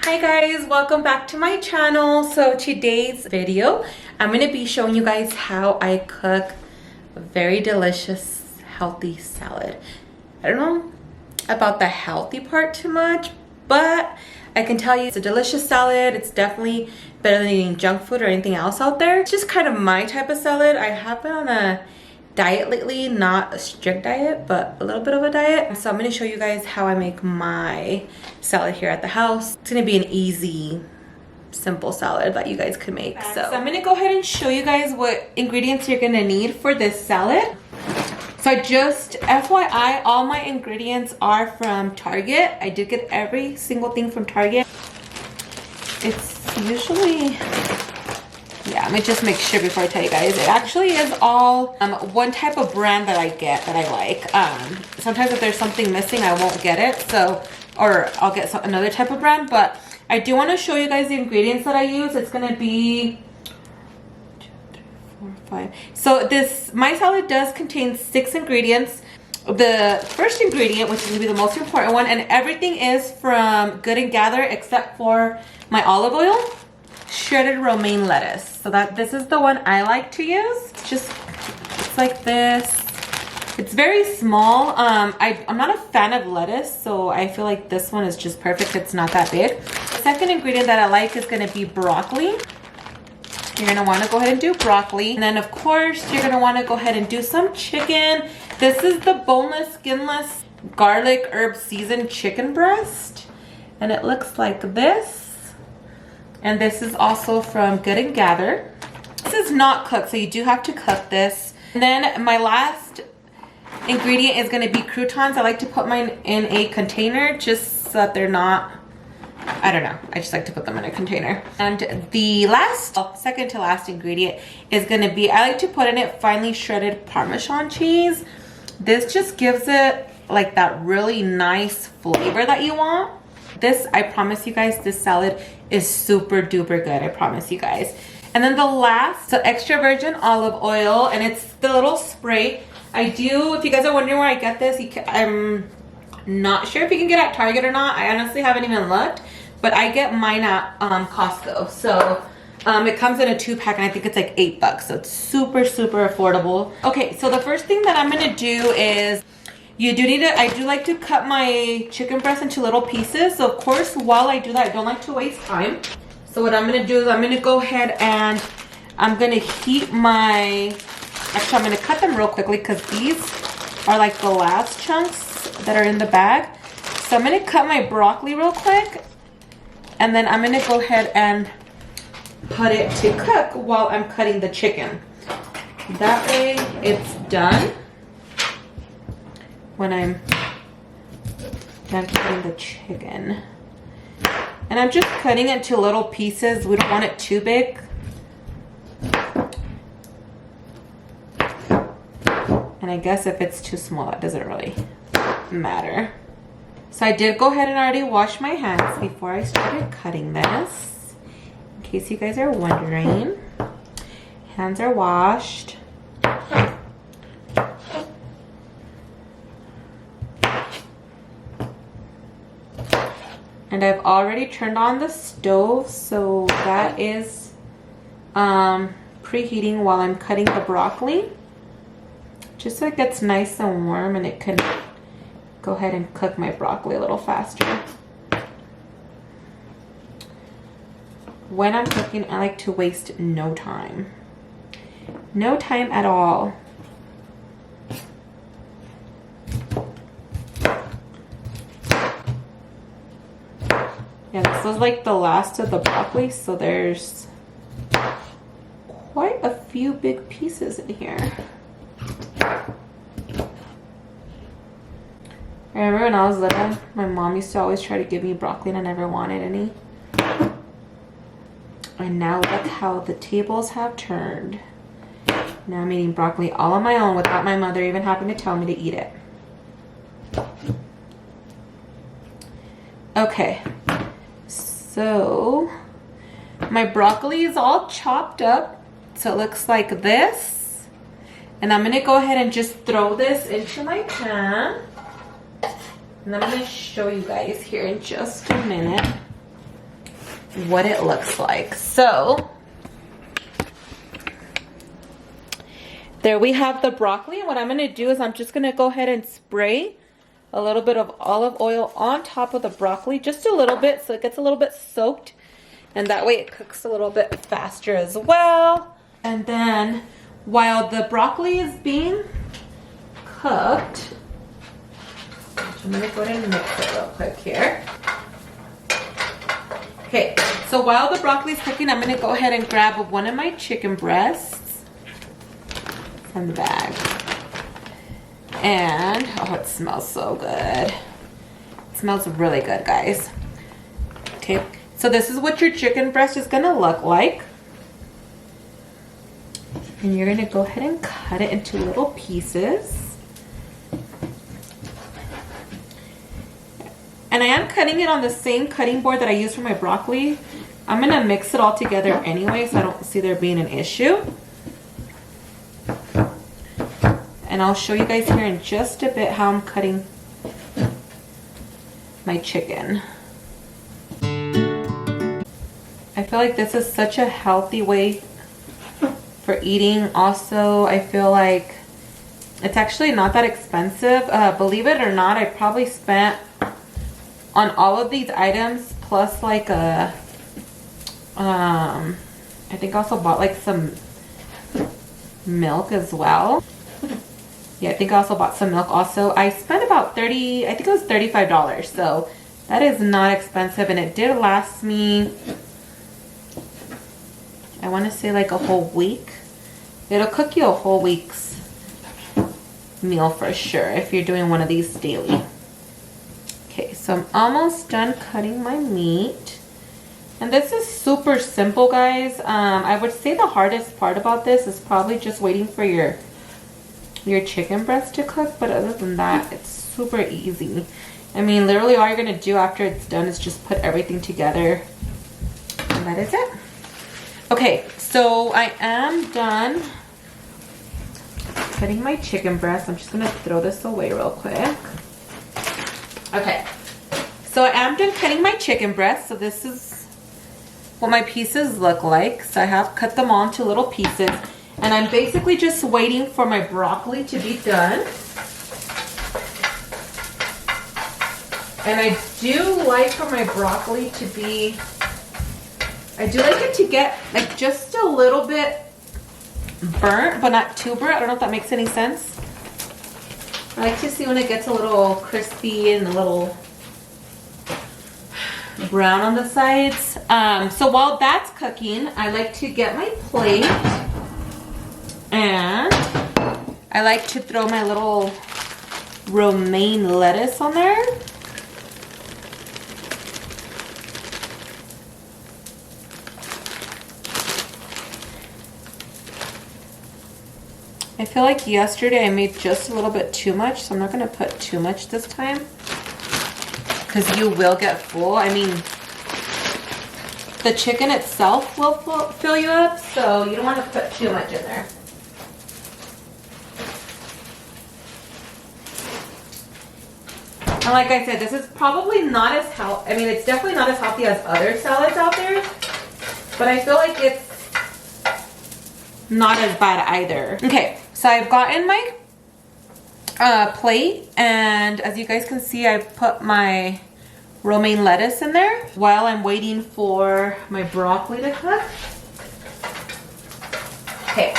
Hi guys, welcome back to my channel. So today's video, I'm going to be showing you guys how I cook a very delicious, healthy salad. I don't know about the healthy part too much, but I can tell you it's a delicious salad. It's definitely better than eating junk food or anything else out there. It's just kind of my type of salad. I have been on a diet lately, not a strict diet, but a little bit of a diet. So I'm going to show you guys how I make my salad here at the house. It's going to be an easy, simple salad that you guys could make. So I'm going to go ahead and show you guys what ingredients you're going to need for this salad. So just FYI, all my ingredients are from Target. I did get every single thing from Target. It's usually, yeah, let me just make sure before I tell you guys. It actually is all one type of brand that I get that I like. Sometimes if there's something missing, I won't get it. So, or I'll get another type of brand. But I do want to show you guys the ingredients that I use. It's going to be 2, 3, 4, 5. So my salad does contain 6 ingredients. The first ingredient, which is going to be the most important one, and everything is from Good and Gather except for my olive oil, shredded romaine lettuce. So this is the one I like to use. It's like this. It's very small. I'm not a fan of lettuce, so I feel like this one is just perfect. It's not that big. The second ingredient that I like is going to be broccoli. You're going to want to go ahead and do broccoli. And then of course, you're going to want to go ahead and do some chicken. This is the boneless, skinless, garlic herb seasoned chicken breast. And it looks like this. And this is also from Good and Gather. This is not cooked, so you do have to cook this. And then my last ingredient is going to be croutons. I like to put mine in a container just so that they're not, I don't know, I just like to put them in a container. And the second to last ingredient is going to be, I like to put in it finely shredded Parmesan cheese. This just gives it like that really nice flavor that you want. This, I promise you guys, this salad is super duper good. I promise you guys. And then the last, so extra virgin olive oil, and it's the little spray. I do, if you guys are wondering where I get this, I'm not sure if you can get at Target or not. I honestly haven't even looked, but I get mine at Costco. So it comes in a 2-pack, and I think it's like $8. So it's super, super affordable. Okay, so the first thing that I'm gonna do is, I do like to cut my chicken breast into little pieces. So of course, while I do that, I don't like to waste time. So what I'm gonna do is I'm gonna go ahead and I'm gonna heat actually I'm gonna cut them real quickly because these are like the last chunks that are in the bag. So I'm gonna cut my broccoli real quick, and then I'm gonna go ahead and put it to cook while I'm cutting the chicken. That way it's done when I'm done cutting the chicken. And I'm just cutting it to little pieces. We don't want it too big. And I guess if it's too small, it doesn't really matter. So I did go ahead and already wash my hands before I started cutting this. In case you guys are wondering, hands are washed. And I've already turned on the stove, so that is preheating while I'm cutting the broccoli. Just so it gets nice and warm and it can go ahead and cook my broccoli a little faster. When I'm cooking, I like to waste no time. No time at all. Yeah, this was like the last of the broccoli, so there's quite a few big pieces in here. I remember when I was little, my mom used to always try to give me broccoli and I never wanted any. And now look how the tables have turned. Now I'm eating broccoli all on my own without my mother even having to tell me to eat it. Okay. So my broccoli is all chopped up, so it looks like this. And I'm gonna go ahead and just throw this into my pan. And I'm gonna show you guys here in just a minute. what it looks like. So there we have the broccoli. And what I'm gonna do is I'm just gonna go ahead and spray a little bit of olive oil on top of the broccoli, just a little bit, so it gets a little bit soaked, and that way it cooks a little bit faster as well. And then while the broccoli is being cooked, I'm gonna go ahead and mix it real quick here. Okay, so while the broccoli is cooking, I'm gonna go ahead and grab one of my chicken breasts from the bag. And, oh, it smells so good. It smells really good, guys. Okay, so this is what your chicken breast is gonna look like. And you're gonna go ahead and cut it into little pieces. And I am cutting it on the same cutting board that I use for my broccoli. I'm gonna mix it all together anyway, so I don't see there being an issue. And I'll show you guys here in just a bit how I'm cutting my chicken. I feel like this is such a healthy way for eating. Also, I feel like it's actually not that expensive. Believe it or not, I probably spent on all of these items plus like a, I think I also bought like some milk as well. Yeah, I think I also bought some milk also. I spent about I think it was $35. So that is not expensive, and it did last me, I want to say like a whole week. It'll cook you a whole week's meal for sure if you're doing one of these daily. Okay, so I'm almost done cutting my meat. And this is super simple, guys. I would say the hardest part about this is probably just waiting for your chicken breast to cook, but other than that, it's super easy. I mean, literally all you're gonna do after it's done is just put everything together, and that is it. Okay, so I am done cutting my chicken breast. I'm just gonna throw this away real quick. Okay, so I am done cutting my chicken breast. So this is what my pieces look like. So I have cut them all into little pieces. And I'm basically just waiting for my broccoli to be done. And I do like for my broccoli to be, I do like it to get like just a little bit burnt, but not too burnt. I don't know if that makes any sense. I like to see when it gets a little crispy and a little brown on the sides. So while that's cooking, I like to get my plate. And I like to throw my little romaine lettuce on there. I feel like yesterday I made just a little bit too much, so I'm not going to put too much this time, because you will get full. I mean, the chicken itself will fill you up, so you don't want to put too much in there. And like I said, this is probably not as healthy. I mean, it's definitely not as healthy as other salads out there, but I feel like it's not as bad either. Okay, so I've gotten my plate, and as you guys can see, I put my romaine lettuce in there while I'm waiting for my broccoli to cook. Okay,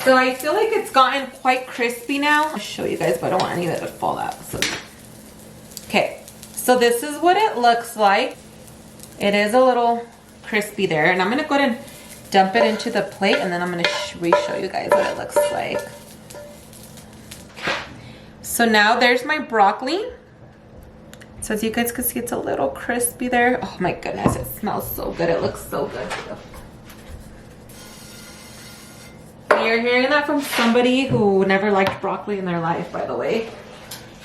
so I feel like it's gotten quite crispy now. I'll show you guys, but I don't want any of it to fall out. So. Okay, so this is what it looks like. It is a little crispy there, and I'm gonna go ahead and dump it into the plate, and then I'm gonna re-show you guys what it looks like. Okay. So now there's my broccoli. So as you guys can see, it's a little crispy there. Oh my goodness, it smells so good. It looks so good too. You're hearing that from somebody who never liked broccoli in their life, by the way.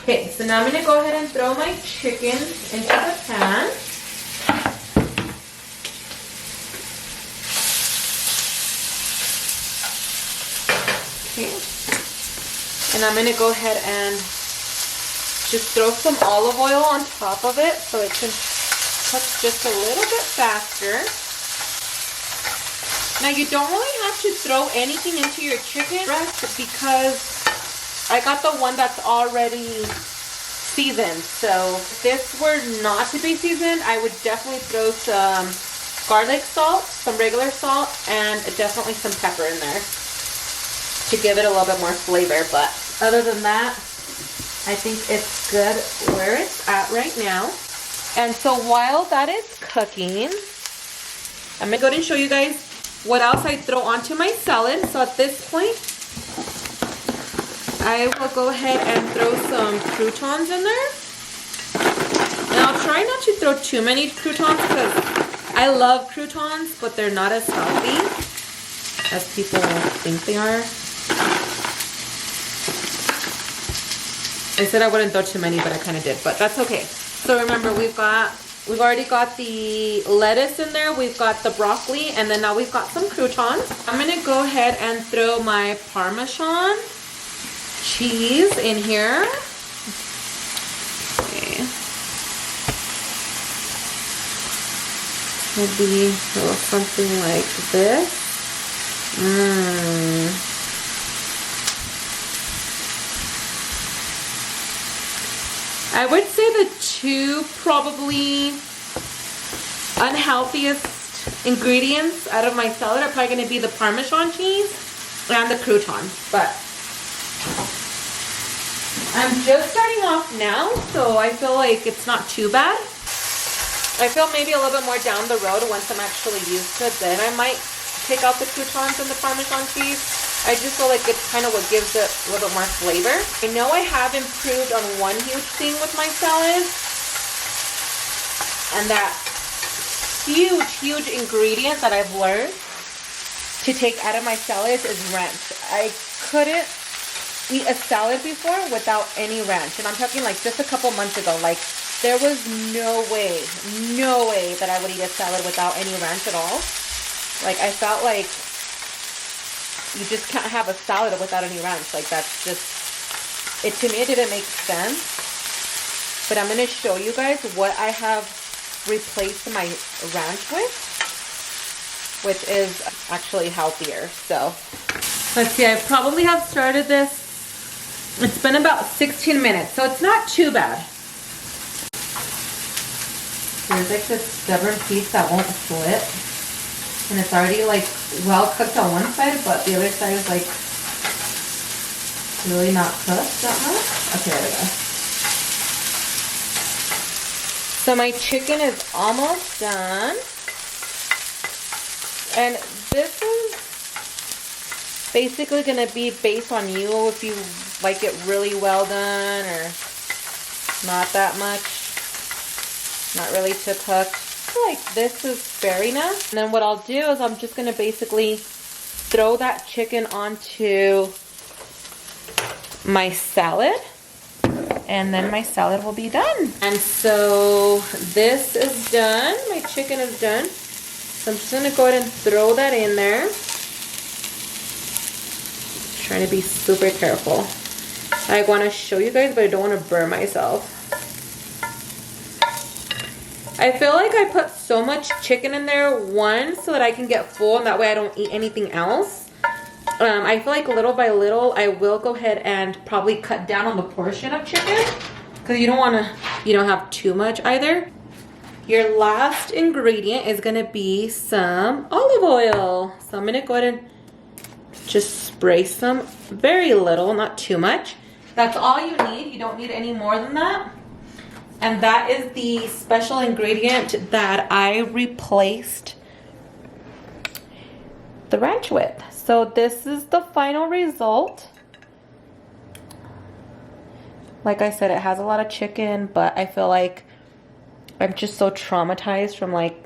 Okay, so now I'm going to go ahead and throw my chicken into the pan. Okay. And I'm going to go ahead and just throw some olive oil on top of it so it can cooks just a little bit faster. Now you don't really have to throw anything into your chicken breast because I got the one that's already seasoned. So if this were not to be seasoned, I would definitely throw some garlic salt, some regular salt, and definitely some pepper in there to give it a little bit more flavor. But other than that, I think it's good where it's at right now. And so while that is cooking, I'm gonna go ahead and show you guys what else I throw onto my salad. So at this point, I will go ahead and throw some croutons in there. And I'll try not to throw too many croutons because I love croutons, but they're not as healthy as people think they are. I said I wouldn't throw too many, but I kind of did, but that's okay. So remember, we've already got the lettuce in there, we've got the broccoli, and then now we've got some croutons. I'm gonna go ahead and throw my Parmesan cheese in here. Okay. Maybe a little something like this. I would say the two probably unhealthiest ingredients out of my salad are probably going to be the Parmesan cheese and the croutons. But I'm just starting off now, so I feel like it's not too bad. I feel maybe a little bit more down the road once I'm actually used to it, then I might take out the croutons and the Parmesan cheese. I just feel like it's kind of what gives it a little bit more flavor. I know I have improved on one huge thing with my salad, and that huge ingredient that I've learned to take out of my salads is ranch. I couldn't eat a salad before without any ranch, and I'm talking like just a couple months ago. Like there was no way that I would eat a salad without any ranch at all. Like I felt like you just can't have a salad without any ranch. Like that's just, it to me it didn't make sense. But I'm going to show you guys what I have replaced my ranch with, which is actually healthier. So let's see, I probably have started this, it's been about 16 minutes, so it's not too bad. There's like this stubborn piece that won't flip. And it's already like well cooked on one side, but the other side is like really not cooked that much. Okay, there we go. So my chicken is almost done. And this is basically going to be based on you if you like it really well done or not that much. Not really too cooked. I feel like this is fair enough. And then what I'll do is I'm just going to basically throw that chicken onto my salad. And then my salad will be done. And so this is done. My chicken is done. So I'm just going to go ahead and throw that in there. Trying to be super careful. I want to show you guys, but I don't want to burn myself. I feel like I put so much chicken in there, one, so that I can get full, and that way I don't eat anything else. I feel like little by little, I will go ahead and probably cut down on the portion of chicken, because you don't want to, have too much either. Your last ingredient is going to be some olive oil. So I'm going to go ahead and just spray some, very little, not too much. That's all you need. You don't need any more than that. And that is the special ingredient that I replaced the ranch with. So this is the final result. Like I said, it has a lot of chicken, but I feel like I'm just so traumatized from like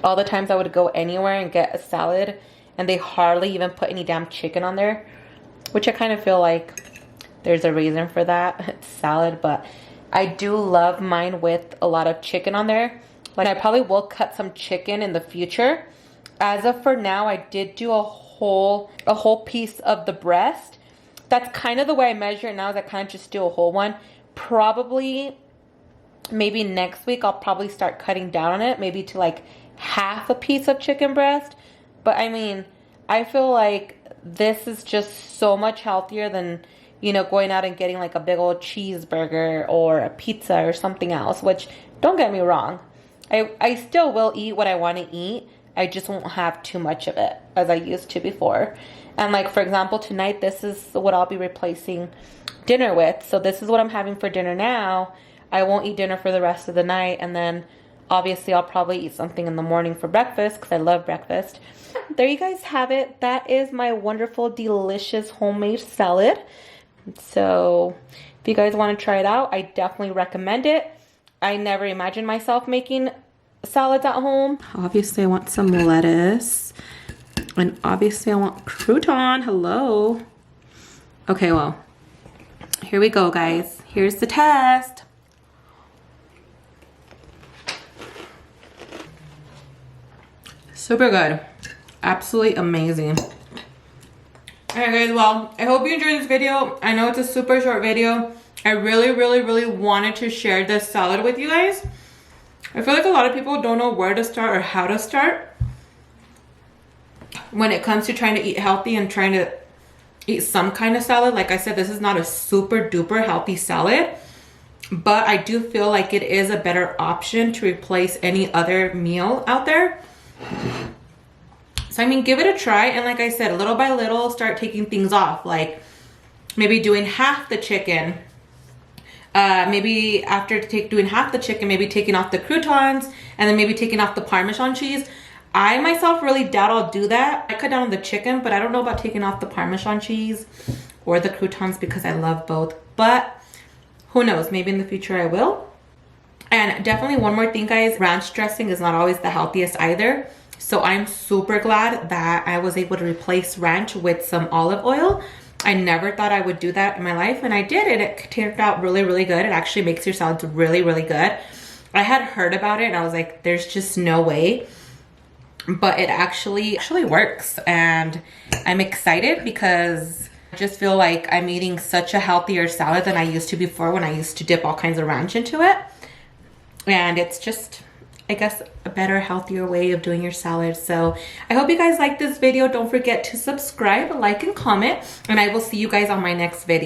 all the times I would go anywhere and get a salad and they hardly even put any damn chicken on there, which I kind of feel like there's a reason for that. It's salad, but I do love mine with a lot of chicken on there. Like I probably will cut some chicken in the future. As of for now, I did do a whole piece of the breast. That's kind of the way I measure it now, is I kind of just do a whole one. Probably maybe next week I'll probably start cutting down on it, maybe to like half a piece of chicken breast. But I mean, I feel like this is just so much healthier than, you know, going out and getting like a big old cheeseburger or a pizza or something else, which, don't get me wrong, I still will eat what I want to eat. I just won't have too much of it as I used to before. And like, for example, tonight, this is what I'll be replacing dinner with. So this is what I'm having for dinner now. I won't eat dinner for the rest of the night. And then obviously I'll probably eat something in the morning for breakfast because I love breakfast. There you guys have it. That is my wonderful, delicious homemade salad. So if you guys want to try it out, I definitely recommend it. I never imagined myself making salads at home. Obviously I want some lettuce, and obviously I want crouton. Hello. Okay, well, here we go, guys. Here's the test. Super good. Absolutely amazing. Alright guys, well, I hope you enjoyed this video. I know it's a super short video. I really wanted to share this salad with you guys. I feel like a lot of people don't know where to start or how to start when it comes to trying to eat healthy and trying to eat some kind of salad. Like I said, this is not a super duper healthy salad, but I do feel like it is a better option to replace any other meal out there. So I mean, give it a try, and like I said, little by little start taking things off, like maybe doing half the chicken. Maybe after doing half the chicken, maybe taking off the croutons, and then maybe taking off the Parmesan cheese. I myself really doubt I'll do that. I cut down on the chicken, but I don't know about taking off the Parmesan cheese or the croutons because I love both. But who knows, maybe in the future I will. And definitely one more thing, guys, ranch dressing is not always the healthiest either. So I'm super glad that I was able to replace ranch with some olive oil. I never thought I would do that in my life, and I did, and it turned out really good. It actually makes your salads really good. I had heard about it and I was like, there's just no way, but it actually works, and I'm excited because I just feel like I'm eating such a healthier salad than I used to before, when I used to dip all kinds of ranch into it. And it's just, I guess, a better, healthier way of doing your salad. So I hope you guys like this video. Don't forget to subscribe, like, and comment, and I will see you guys on my next video.